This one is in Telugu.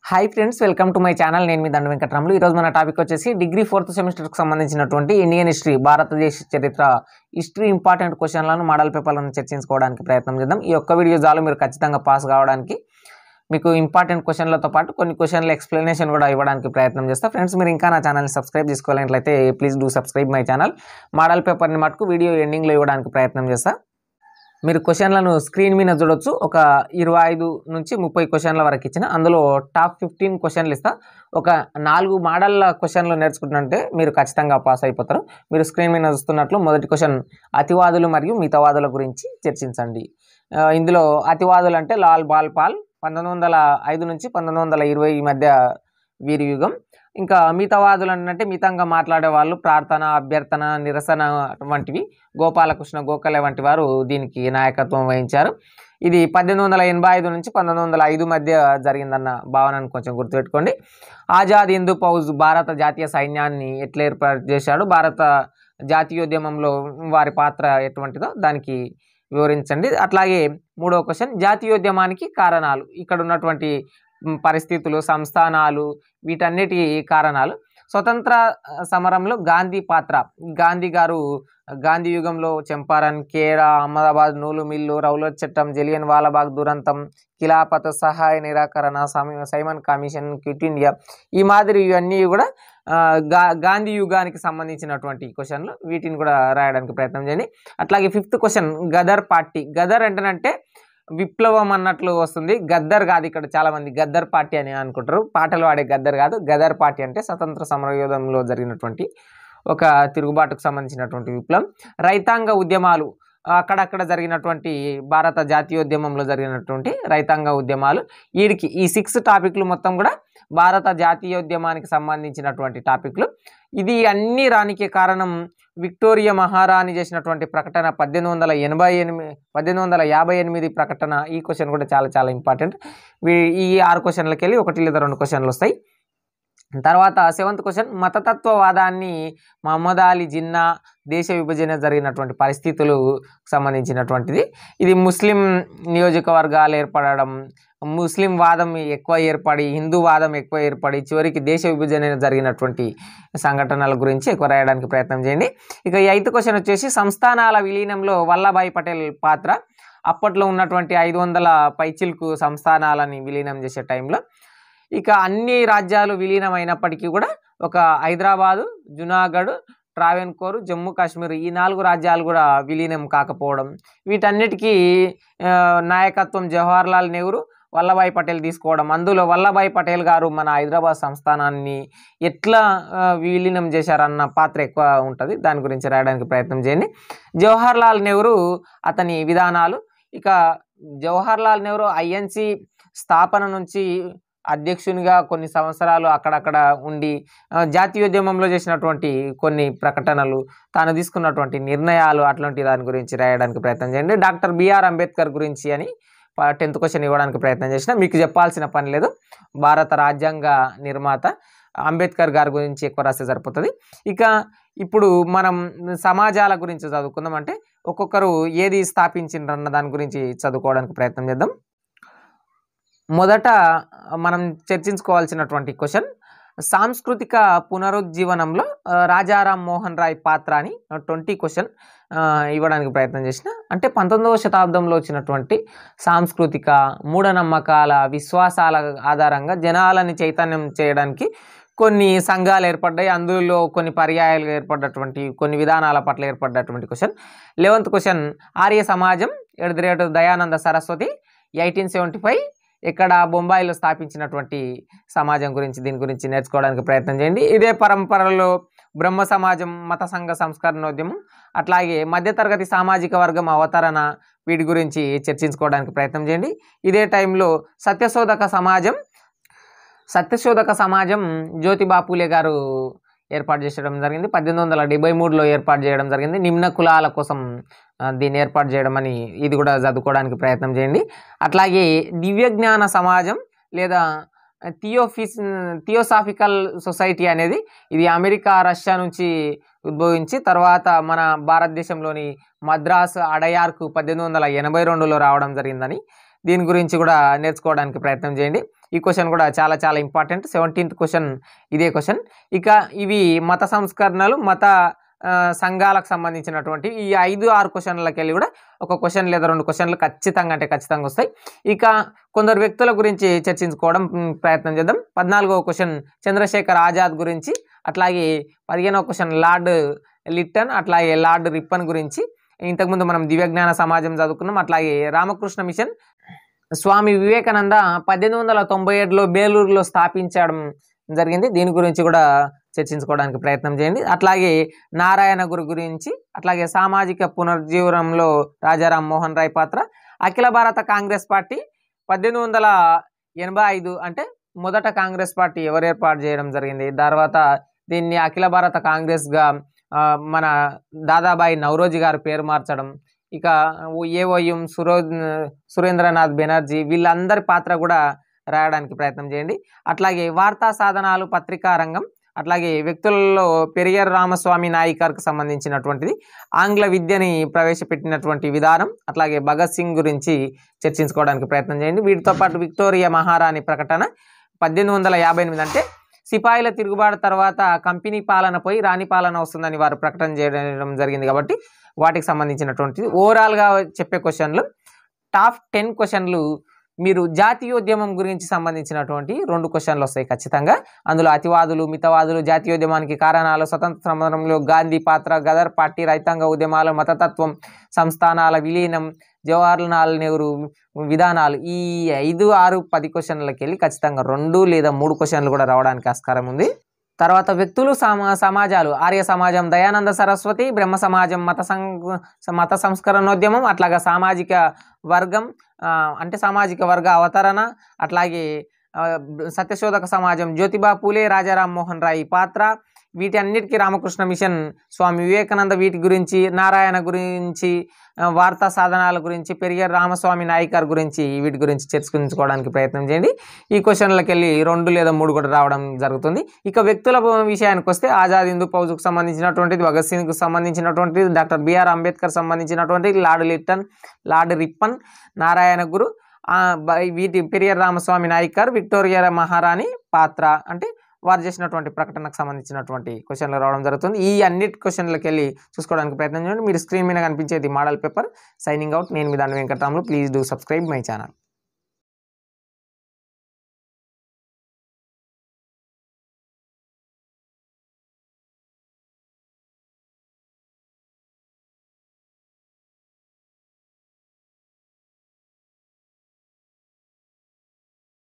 Hi friends, welcome to my channel. నేను మీ దండ వెంకటరాములు. ఈరోజు మన టాపిక్ వచ్చేసి డిగ్రీ 4th సెమిస్టర్కి సంబంధించినటువంటి ఇండియన్ హిస్టరీ, భారతదేశ చరిత్ర హిస్టరీ ఇంపార్టెంట్ క్వశ్చన్లను మోడల్ పేపర్లను చర్చించుకోవడానికి ప్రయత్నం చేద్దాం. ఈ ఒక్క వీడియో చాలు మీరు ఖచ్చితంగా పాస్ కావడానికి. మీకు ఇంపార్టెంట్ క్వశ్చన్లతో పాటు కొన్ని క్వశ్చన్ల ఎక్స్ప్లెనేషన్ కూడా ఇవ్వడానికి ప్రయత్నం చేస్తాను. ఫ్రెండ్స్, మీరు ఇంకా నా ఛానల్ని సబ్స్క్రైబ్ చేసుకోవాలంటే please do subscribe my channel. Model పేపర్ని మటుకు వీడియో ఎండింగ్లో ఇవ్వడానికి ప్రయత్నం చేస్తాను. మీరు క్వశ్చన్లను స్క్రీన్ మీద చూడొచ్చు. ఒక 25 నుంచి 30 క్వశ్చన్ల వరకు ఇచ్చిన, అందులో టాప్ 15 క్వశ్చన్లు ఇస్తా. ఒక 4 మోడళ్ళ క్వశ్చన్లు నేర్చుకుంటుంటే మీరు ఖచ్చితంగా పాస్ అయిపోతారు. మీరు స్క్రీన్ మీద చూస్తున్నట్లు మొదటి క్వశ్చన్, అతివాదులు మరియు మితవాదుల గురించి చర్చించండి. ఇందులో అతివాదులు అంటే లాల్ బాల్ పాల్ 1905 నుంచి 1920 మధ్య వీరి యుగం. ఇంకా మితవాదులు అంటే మితంగా మాట్లాడే వాళ్ళు, ప్రార్థన, అభ్యర్థన, నిరసన వంటివి గోపాలకృష్ణ గోఖలే వంటి వారు దీనికి నాయకత్వం వహించారు. ఇది 1885 నుంచి 1905 మధ్య జరిగిందన్న భావనను కొంచెం గుర్తుపెట్టుకోండి. ఆజాద్ హిందూ ఫౌజ్ భారత జాతీయ సైన్యాన్ని ఎట్లా ఏర్పాటు చేశాడు, భారత జాతీయోద్యమంలో వారి పాత్ర ఎటువంటిదో దానికి వివరించండి. అట్లాగే మూడవ క్వశ్చన్, జాతీయోద్యమానికి కారణాలు. ఇక్కడ ఉన్నటువంటి పరిస్థితులు, సంస్థానాలు, వీటన్నిటి కారణాలు. స్వతంత్ర సమరంలో గాంధీ పాత్ర. గాంధీ గారు గాంధీ యుగంలో చంపారన్, ఖేడా, అహ్మదాబాద్ నూలు మిల్లు, రౌలట్ చట్టం, జలియన్ వాలాబాగ్ దురంతం, ఖిలాఫత్, సహాయ నిరాకరణ, సైమన్ కమిషన్, క్విట్ ఇండియా, ఈ మాదిరి ఇవన్నీ కూడా గాంధీ యుగానికి సంబంధించినటువంటి క్వశ్చన్లు. వీటిని కూడా రాయడానికి ప్రయత్నం చేయండి. అట్లాగే 5th question, Gaddar party. Gaddar అంటే విప్లవం అన్నట్లు వస్తుంది, గద్దర్ కాదు. ఇక్కడ చాలా మంది గద్దర్ పార్టీ అని అనుకుంటారు, పాటలు వాడే గద్దర్ కాదు. గదర్ పార్టీ అంటే స్వతంత్ర సమరయోధంలో జరిగినటువంటి ఒక తిరుగుబాటుకు సంబంధించినటువంటి విప్లవం. రైతాంగ ఉద్యమాలు, అక్కడక్కడ జరిగినటువంటి భారత జాతీయోద్యమంలో జరిగినటువంటి రైతాంగ ఉద్యమాలు. వీడికి ఈ 6 టాపిక్లు మొత్తం కూడా భారత జాతీయోద్యమానికి సంబంధించినటువంటి టాపిక్లు. ఇది అన్ని రానికి కారణం విక్టోరియా మహారాణి చేసినటువంటి ప్రకటన 1858 ప్రకటన. ఈ క్వశ్చన్ కూడా చాలా చాలా ఇంపార్టెంట్. ఈ 6 క్వశ్చన్లకి వెళ్ళి 1 లేదా 2 క్వశ్చన్లు వస్తాయి. తర్వాత 7th క్వశ్చన్, మతతత్వవాదాన్ని మహమ్మద్ అలీ జిన్నా, దేశ విభజన జరిగినటువంటి పరిస్థితులు సంబంధించినటువంటిది. ఇది ముస్లిం నియోజకవర్గాలు ఏర్పడడం, ముస్లిం వాదం ఎక్కువ ఏర్పడి, హిందూ వాదం ఎక్కువ ఏర్పడి, చివరికి దేశ విభజన జరిగినటువంటి సంఘటనల గురించి ఎక్కువ రాయడానికి ప్రయత్నం చేయండి. ఇక 8th క్వశ్చన్ వచ్చేసి, సంస్థానాల విలీనంలో వల్లభాయ్ పటేల్ పాత్ర. అప్పట్లో ఉన్నటువంటి 500 పైచిల్కు సంస్థానాలని విలీనం చేసే టైంలో ఇక అన్ని రాజ్యాలు విలీనం అయినప్పటికీ కూడా ఒక హైదరాబాదు, జునాగఢ్, ట్రావెన్కోర్, జమ్మూ కాశ్మీర్, ఈ 4 రాజ్యాలు కూడా విలీనం కాకపోవడం, వీటన్నిటికీ నాయకత్వం జవహర్లాల్ నెహ్రూ, వల్లభాయ్ పటేల్ తీసుకోవడం. అందులో వల్లభాయ్ పటేల్ గారు మన హైదరాబాద్ సంస్థానాన్ని ఎట్లా విలీనం చేశారన్న పాత్ర ఎక్కువ ఉంటుంది. దాని గురించి రాయడానికి ప్రయత్నం చేయండి. జవహర్లాల్ నెహ్రూ, అతని విధానాలు. ఇక జవహర్లాల్ నెహ్రూ INC స్థాపన నుంచి అధ్యక్షునిగా కొన్ని సంవత్సరాలు అక్కడక్కడ ఉండి జాతీయోద్యమంలో చేసినటువంటి కొన్ని ప్రకటనలు, తాను తీసుకున్నటువంటి నిర్ణయాలు, అట్లాంటి దాని గురించి రాయడానికి ప్రయత్నం చేయండి. డాక్టర్ BR అంబేద్కర్ గురించి అని 10th క్వశ్చన్ ఇవ్వడానికి ప్రయత్నం చేసిన. మీకు చెప్పాల్సిన పని లేదు, భారత రాజ్యాంగ నిర్మాత అంబేద్కర్ గారి గురించి ఎక్కువ రాస్తే సరిపోతుంది. ఇక ఇప్పుడు మనం సమాజాల గురించి చదువుకుందాం. అంటే ఒక్కొక్కరు ఏది స్థాపించిండ్రన్న దాని గురించి చదువుకోవడానికి ప్రయత్నం చేద్దాం. మొదట మనం చర్చించుకోవాల్సినటువంటి క్వశ్చన్, సాంస్కృతిక పునరుజ్జీవనంలో రాజారాం మోహన్ రాయ్ పాత్ర అని 20 క్వశ్చన్ ఇవ్వడానికి ప్రయత్నం చేసిన. అంటే 19వ శతాబ్దంలో వచ్చినటువంటి సాంస్కృతిక మూఢనమ్మకాల, విశ్వాసాల ఆధారంగా జనాలని చైతన్యం చేయడానికి కొన్ని సంఘాలు ఏర్పడ్డాయి. అందులో కొన్ని పర్యాయాలు ఏర్పడ్డటువంటి, కొన్ని విధానాల పట్ల ఏర్పడ్డటువంటి క్వశ్చన్. 11th క్వశ్చన్, ఆర్య సమాజం దయానంద సరస్వతి 1875 ఇక్కడ బొంబాయిలో స్థాపించినటువంటి సమాజం గురించి, దీని గురించి నేర్చుకోవడానికి ప్రయత్నం చేయండి. ఇదే పరంపరలో బ్రహ్మ సమాజం, మత సంఘ సంస్కరణోద్యమం, అట్లాగే మధ్యతరగతి సామాజిక వర్గం అవతరణ, వీటి గురించి చర్చించుకోవడానికి ప్రయత్నం చేయండి. ఇదే టైంలో సత్యశోధక సమాజం జ్యోతిబా పూలే గారు ఏర్పాటు చేయడం జరిగింది. 1873లో ఏర్పాటు చేయడం జరిగింది. నిమ్న కులాల కోసం దీన్ని ఏర్పాటు చేయడం అని, ఇది కూడా చదువుకోవడానికి ప్రయత్నం చేయండి. అట్లాగే దివ్యజ్ఞాన సమాజం లేదా థియోసాఫికల్ సొసైటీ అనేది, ఇది అమెరికా, రష్యా నుంచి ఉద్భవించి తర్వాత మన భారతదేశంలోని మద్రాసు, అడయార్కు 1882లో రావడం జరిగిందని, దీని గురించి కూడా నేర్చుకోవడానికి ప్రయత్నం చేయండి. ఈ క్వశ్చన్ కూడా చాలా చాలా ఇంపార్టెంట్. 17th క్వశ్చన్ ఇదే క్వశ్చన్. ఇక ఇవి మత సంస్కరణలు, మత సంఘాలకు సంబంధించినటువంటి ఈ 5-6 క్వశ్చన్లకి వెళ్ళి కూడా ఒక క్వశ్చన్ లేదా 2 క్వశ్చన్లు ఖచ్చితంగా వస్తాయి. ఇక కొందరు వ్యక్తుల గురించి చర్చించుకోవడం ప్రయత్నం చేద్దాం. 14వ క్వశ్చన్ చంద్రశేఖర్ ఆజాద్ గురించి, అట్లాగే 15వ క్వశ్చన్ లార్డ్ లిట్టన్, అట్లాగే లార్డ్ రిప్పన్ గురించి. ఇంతకుముందు మనం దివ్యజ్ఞాన సమాజం చదువుకున్నాం. అట్లాగే రామకృష్ణ మిషన్ స్వామి వివేకానంద 1897లో బేలూరులో స్థాపించడం జరిగింది. దీని గురించి కూడా చర్చించుకోవడానికి ప్రయత్నం చేయండి. అట్లాగే నారాయణ గురు గురించి, అట్లాగే సామాజిక పునర్జీవనంలో రాజారాం మోహన్ రాయ్ పాత్ర, అఖిల భారత కాంగ్రెస్ పార్టీ 1885 అంటే మొదట కాంగ్రెస్ పార్టీ ఎవరు ఏర్పాటు చేయడం జరిగింది, తర్వాత దీన్ని అఖిల భారత కాంగ్రెస్గా మన దాదాబాయి నౌరోజీ గారు పేరు మార్చడం, ఇక ఏఓఎం సురేంద్రనాథ్ బెనర్జీ వీళ్ళందరి పాత్ర కూడా రాయడానికి ప్రయత్నం చేయండి. అట్లాగే వార్తా సాధనాలు, పత్రికా రంగం, అట్లాగే వ్యక్తులలో పెరియర్ రామస్వామి నాయికర్కు సంబంధించినటువంటిది, ఆంగ్ల విద్యని ప్రవేశపెట్టినటువంటి విధానం, అట్లాగే భగత్ సింగ్ గురించి చర్చించుకోవడానికి ప్రయత్నం చేయండి. వీటితో పాటు విక్టోరియా మహారాణి ప్రకటన 1858 అంటే సిపాయిల తిరుగుబాటు తర్వాత కంపెనీ పాలన పోయి రాణి పాలన వస్తుందని వారు ప్రకటన చేయడం జరిగింది. కాబట్టి వాటికి సంబంధించినటువంటిది ఓవరాల్గా చెప్పే క్వశ్చన్లు. టాప్ 10 క్వశ్చన్లు మీరు జాతీయోద్యమం గురించి సంబంధించినటువంటి 2 క్వశ్చన్లు వస్తాయి ఖచ్చితంగా. అందులో అతివాదులు, మితవాదులు, జాతీయోద్యమానికి కారణాలు, స్వతంత్ర సమరంలో గాంధీ పాత్ర, గదర్ పార్టీ, రైతాంగ ఉద్యమాలు, మతతత్వం, సంస్థానాల విలీనం, జవహర్లాల్ నెహ్రూ విధానాలు. ఈ 5, 6, 10 క్వశ్చన్లకి వెళ్ళి ఖచ్చితంగా 2 లేదా 3 క్వశ్చన్లు కూడా రావడానికి ఆస్కారం ఉంది. తర్వాత వ్యక్తులు, సమాజాలు, ఆర్య సమాజం, దయానంద సరస్వతి, బ్రహ్మ సమాజం, మత సంస్కరణోద్యమం, అట్లాగే సామాజిక వర్గం అంటే సామాజిక వర్గ అవతరణ, అట్లాగే సత్యశోధక సమాజం, జ్యోతిబా పూలే, రాజారాం మోహన్ రాయ్ పాత్ర, వీటి అన్నిటికీ రామకృష్ణ మిషన్, స్వామి వివేకానంద వీటి గురించి, నారాయణ గురించి, వార్తా సాధనాల గురించి, పెరియర్ రామస్వామి నాయికర్ గురించి, వీటి గురించి చర్చించుకోవడానికి ప్రయత్నం చేయండి. ఈ క్వశ్చన్లకు వెళ్ళి 2 లేదా 3 కూడా రావడం జరుగుతుంది. ఇక వ్యక్తుల విషయానికి వస్తే ఆజాద్ హిందూ ఫౌజ్కు సంబంధించినటువంటిది, భగత్ సింగ్కు సంబంధించినటువంటిది, డాక్టర్ బిఆర్ అంబేద్కర్ సంబంధించినటువంటిది, Lord Lytton, Lord Ripon, Narayana Guru, వీటి పెరియర్ రామస్వామి నాయికర్, విక్టోరియా మహారాణి పాత్ర అంటే వారు చేసినటువంటి ప్రకటనకు సంబంధించినటువంటి క్వశ్చన్లు రావడం జరుగుతుంది. ఈ అన్నిటి క్వశ్చన్లకు వెళ్ళి చూసుకోవడానికి ప్రయత్నం చేయండి. మీరు స్క్రీన్ మీద కనిపించేది మోడల్ పేపర్. Signing out. నేను మీ దాని Venkataramulu. Please do subscribe my channel.